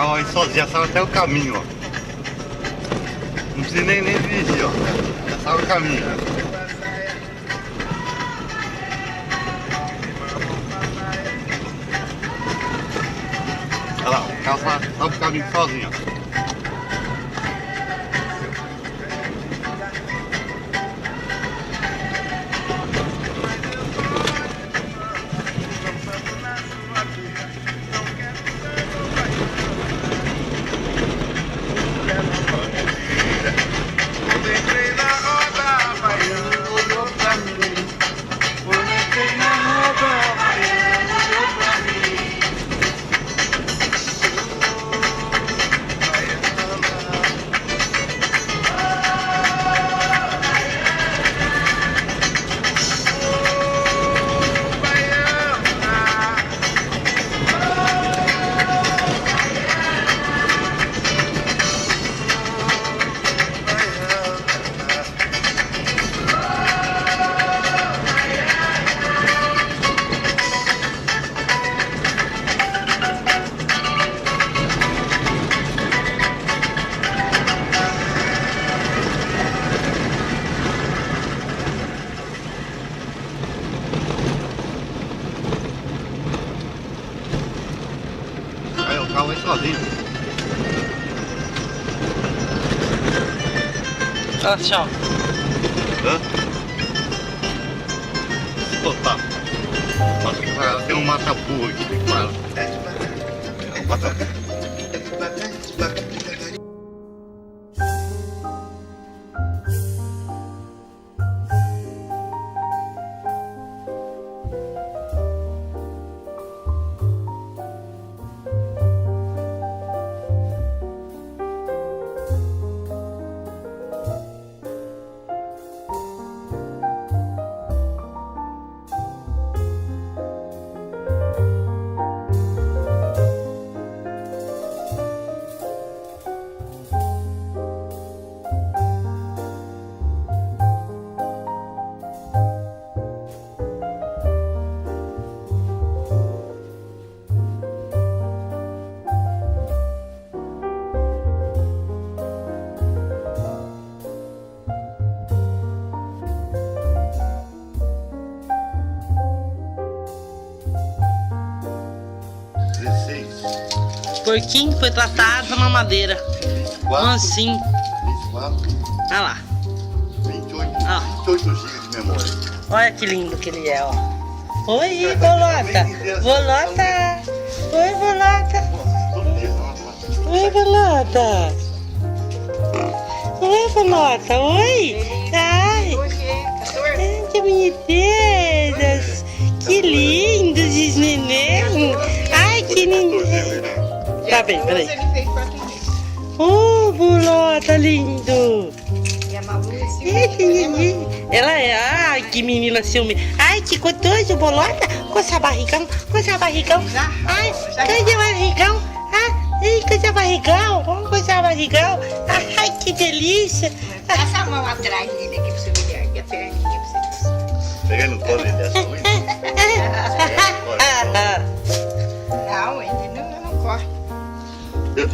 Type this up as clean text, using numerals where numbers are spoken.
carro aí sozinho, já sabe até o caminho, ó. Não precisa nem dirigir, ó. Já sabe o caminho. Olha lá, o carro sabe o caminho sozinho, ó. O carro vai sozinho. Ah, tchau. Hã? Tá. Nossa, tem um mata-burro aqui com ela. Porquinho foi tratado na madeira. 24, Mansinho. 24, Olha lá. 28 GB de memória. Olha que lindo que ele é, ó. Oi, Bolota. Bolota. Oi, Bolota. Oi, Bolota. Oi, Bolota. Oi. Ai. Ai, que bonitinhas. Que lindos os neném. Ai, que lindo. Tá bem, peraí. Bolota, lindo. Ela é, ai, que menina ciúme. Ai, que gostoso, Bolota. Coça barrigão, coça barrigão. Ai, coça barrigão. Ai, coça barrigão, vamos coçar barrigão. Ai, que delícia. Passa a mão atrás dele aqui pra você ver aqui a perninha pra você. Peguei no colo dessa unha. Não, ele não corre. Eu